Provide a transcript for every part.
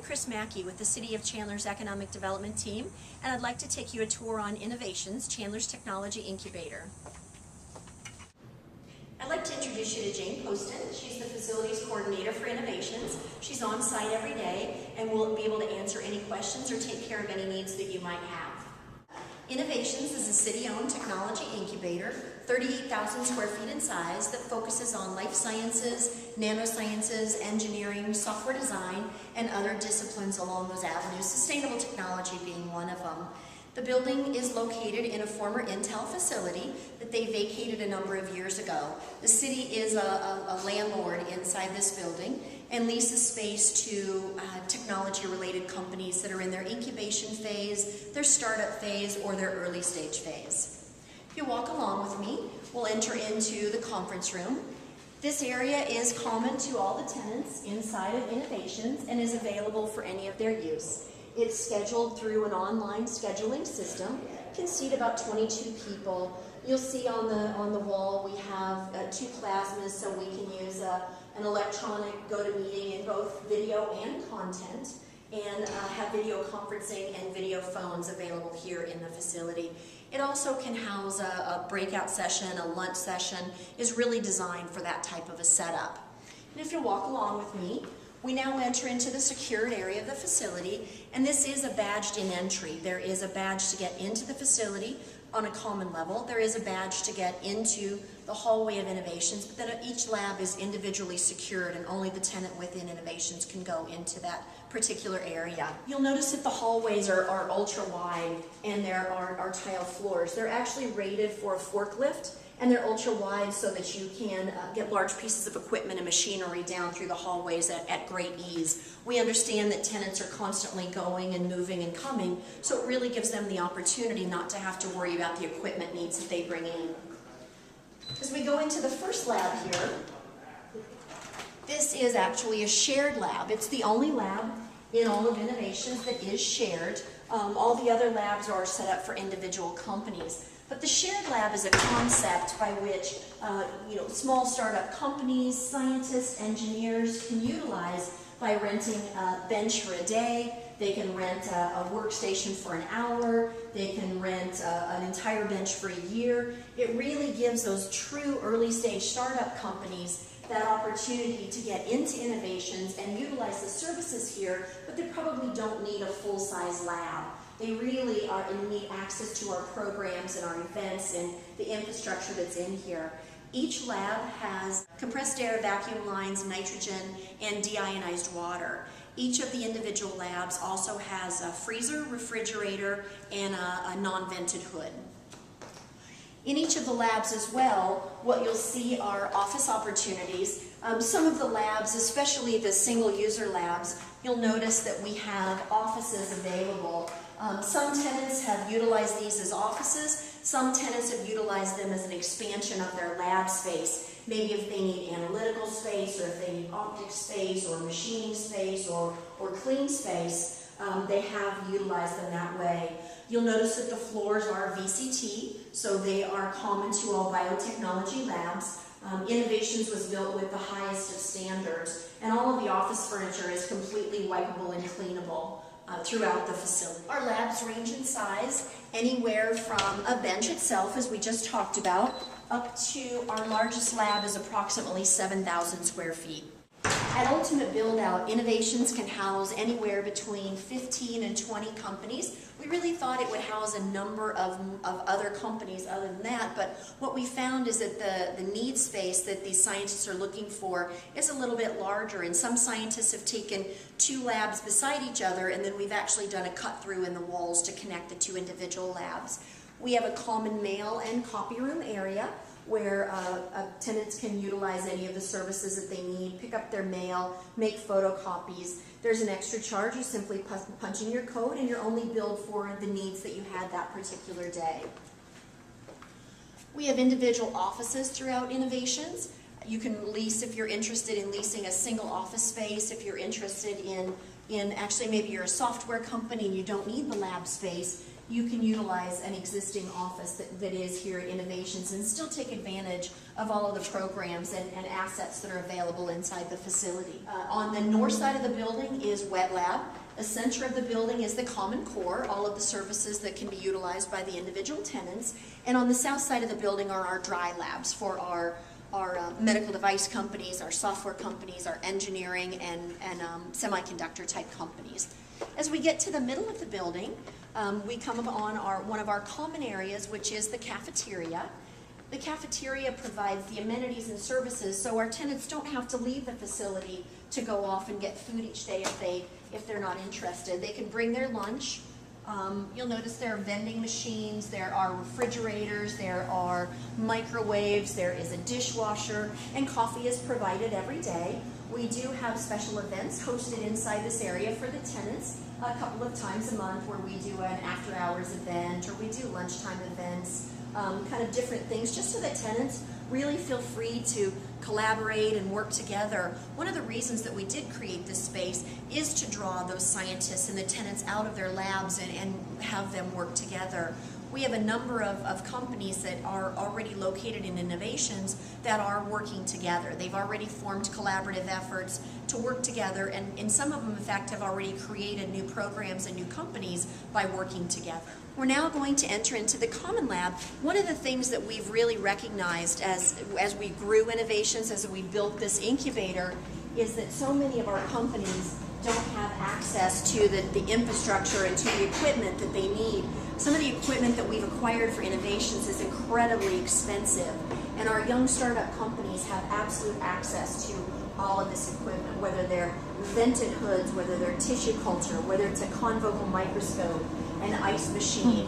Chris Mackey with the City of Chandler's Economic Development Team, and I'd like to take you a tour on Innovations, Chandler's Technology Incubator. I'd like to introduce you to Jane Poston. She's the Facilities Coordinator for Innovations. She's on site every day and will be able to answer any questions or take care of any needs that you might have. Innovations is a city-owned technology incubator, 38,000 square feet in size, that focuses on life sciences, nanosciences, engineering, software design, and other disciplines along those avenues, sustainable technology being one of them. The building is located in a former Intel facility that they vacated a number of years ago. The city is a landlord inside this building and leases space to technology-related companies that are in their incubation phase, their startup phase, or their early stage phase. If you walk along with me, we'll enter into the conference room. This area is common to all the tenants inside of Innovations and is available for any of their use. It's scheduled through an online scheduling system. It can seat about 22 people. You'll see on the wall we have 2 plasmas, so we can use an electronic go-to-meeting in both video and content, and have video conferencing and video phones available here in the facility. It also can house a breakout session, a lunch session, is really designed for that type of a setup. And if you walk along with me, we now enter into the secured area of the facility, and this is a badged-in entry. There is a badge to get into the facility on a common level. There is a badge to get into the hallway of Innovations, but then each lab is individually secured, and only the tenant within Innovations can go into that particular area. You'll notice that the hallways are ultra-wide, and there are tile floors. They're actually rated for a forklift, and they're ultra-wide so that you can get large pieces of equipment and machinery down through the hallways at great ease. We understand that tenants are constantly going and moving and coming, so it really gives them the opportunity not to have to worry about the equipment needs that they bring in. As we go into the first lab here, this is actually a shared lab. It's the only lab in all of Innovations that is shared. All the other labs are set up for individual companies. But the shared lab is a concept by which small startup companies, scientists, engineers can utilize by renting a bench for a day. They can rent a workstation for an hour. They can rent an entire bench for a year. It really gives those true early stage startup companies that opportunity to get into Innovations and utilize the services here, but they probably don't need a full-size lab. They really need access to our programs and our events and the infrastructure that's in here. Each lab has compressed air, vacuum lines, nitrogen, and deionized water. Each of the individual labs also has a freezer, refrigerator, and a non-vented hood. In each of the labs as well, what you'll see are office opportunities. Some of the labs, especially the single-user labs, you'll notice that we have offices available. Some tenants have utilized these as offices. Some tenants have utilized them as an expansion of their lab space. Maybe if they need analytical space, or if they need optics space, or machining space, or clean space, they have utilized them that way. You'll notice that the floors are VCT, so they are common to all biotechnology labs. Innovations was built with the highest of standards, and all of the office furniture is completely wipeable and cleanable throughout the facility. Our labs range in size anywhere from a bench itself, as we just talked about, up to our largest lab is approximately 7,000 square feet. At Ultimate Build-Out, Innovations can house anywhere between 15 and 20 companies. We really thought it would house a number of other companies other than that, but what we found is that the need space that these scientists are looking for is a little bit larger, and some scientists have taken 2 labs beside each other, and then we've actually done a cut-through in the walls to connect the 2 individual labs. We have a common mail and copy room area where tenants can utilize any of the services that they need, pick up their mail, make photocopies. There's an extra charge. You simply punch in your code, and you're only billed for the needs that you had that particular day. We have individual offices throughout Innovations. You can lease if you're interested in leasing a single office space, if you're interested in actually maybe you're a software company and you don't need the lab space. you can utilize an existing office that is here at Innovations and still take advantage of all of the programs and assets that are available inside the facility. On the north side of the building is Wet Lab. The center of the building is the Common Core, all of the services that can be utilized by the individual tenants. And on the south side of the building are our dry labs for our medical device companies, our software companies, our engineering and semiconductor type companies. As we get to the middle of the building, we come on one of our common areas, which is the cafeteria. The cafeteria provides the amenities and services so our tenants don't have to leave the facility to go off and get food each day if they're not interested. They can bring their lunch. You'll notice there are vending machines, there are refrigerators, there are microwaves, there is a dishwasher, and coffee is provided every day. We do have special events hosted inside this area for the tenants a couple of times a month where we do an after-hours event or we do lunchtime events, kind of different things just so that tenants really feel free to collaborate and work together. One of the reasons that we did create this space is to draw those scientists and the tenants out of their labs and have them work together. We have a number of companies that are already located in Innovations that are working together. They've already formed collaborative efforts to work together, and some of them, in fact, have already created new programs and new companies by working together. We're now going to enter into the Common Lab. One of the things that we've really recognized as we grew Innovations, as we built this incubator, is that so many of our companies don't have access to the infrastructure and to the equipment that they need. Some of the equipment that we've acquired for Innovations is incredibly expensive, and our young startup companies have absolute access to all of this equipment, whether they're vented hoods, whether they're tissue culture, whether it's a confocal microscope, an ice machine,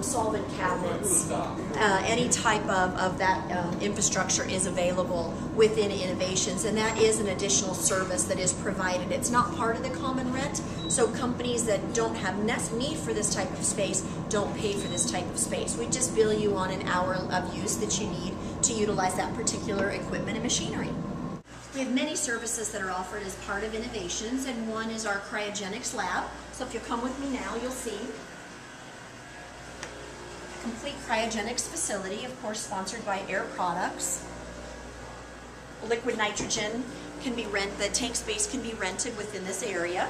solvent cabinets, any type of that infrastructure is available within Innovations, and that is an additional service that is provided. It's not part of the common rent, so companies that don't have need for this type of space don't pay for this type of space. We just bill you on an hour of use that you need to utilize that particular equipment and machinery. We have many services that are offered as part of Innovations, and one is our cryogenics lab. So if you'll come with me now, you'll see a complete cryogenics facility, of course sponsored by Air Products. Liquid nitrogen can be the tank space can be rented within this area.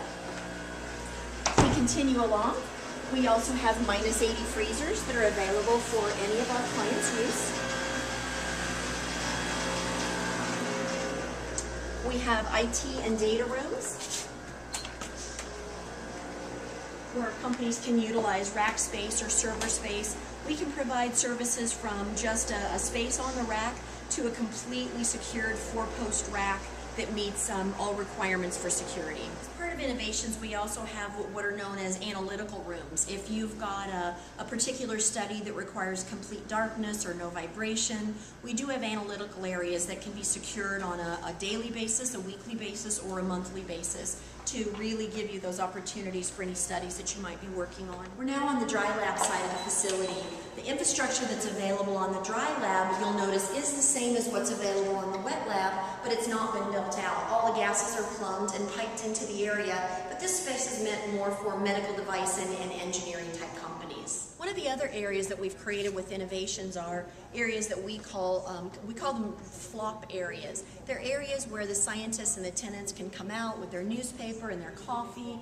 We continue along. We also have -80 freezers that are available for any of our clients' use. We have IT and data rooms where companies can utilize rack space or server space. We can provide services from just a space on the rack to a completely secured 4-post rack that meets all requirements for security. As part of Innovations, we also have what are known as analytical rooms. If you've got a particular study that requires complete darkness or no vibration, we do have analytical areas that can be secured on a daily basis, a weekly basis, or a monthly basis to really give you those opportunities for any studies that you might be working on. We're now on the dry lab side of the facility. The infrastructure that's available on the dry lab, you'll notice, is the same as what's available on the wet lab, but it's not been built out. All the gases are plumbed and piped into the area, but this space is meant more for medical device and engineering type companies. One of the other areas that we've created with Innovations are areas that we call them flop areas. They're areas where the scientists and the tenants can come out with their newspaper and their coffee,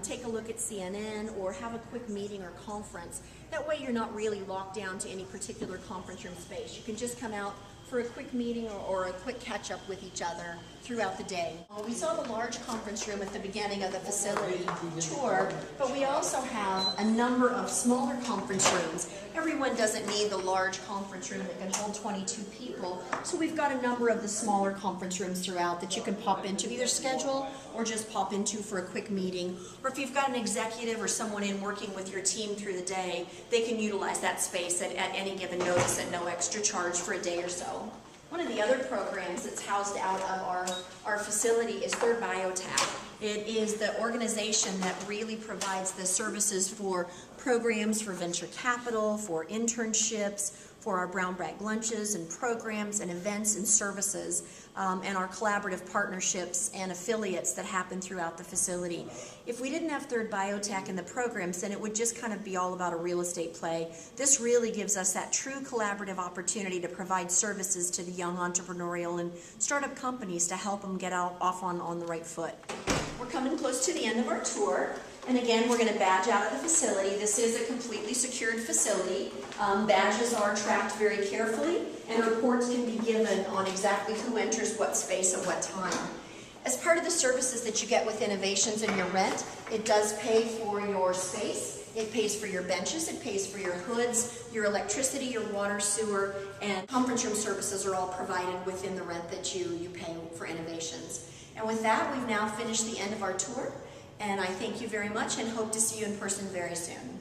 take a look at CNN, or have a quick meeting or conference. That way you're not really locked down to any particular conference room space. You can just come out for a quick meeting or a quick catch-up with each other throughout the day. We saw the large conference room at the beginning of the facility tour, but we also have a number of smaller conference rooms. Everyone doesn't need the large conference room that can hold 22 people, so we've got a number of the smaller conference rooms throughout that you can pop into, either schedule or just pop into for a quick meeting. Or if you've got an executive or someone in working with your team through the day, they can utilize that space at any given notice at no extra charge for a day or so. One of the other programs that's housed out of our facility is Third Biotech. It is the organization that really provides the services for programs for venture capital, for internships, for our brown bag lunches and programs and events and services, and our collaborative partnerships and affiliates that happen throughout the facility. If we didn't have Third Biotech in the programs, then it would just kind of be all about a real estate play. This really gives us that true collaborative opportunity to provide services to the young entrepreneurial and startup companies to help them get off on the right foot. We're coming close to the end of our tour, and again, we're going to badge out of the facility. This is a completely secured facility. Badges are tracked very carefully, and reports can be given on exactly who enters what space at what time. As part of the services that you get with Innovations and your rent, it does pay for your space, it pays for your benches, it pays for your hoods, your electricity, your water, sewer, and conference room services are all provided within the rent that you pay for Innovations. And with that, we've now finished the end of our tour, and I thank you very much and hope to see you in person very soon.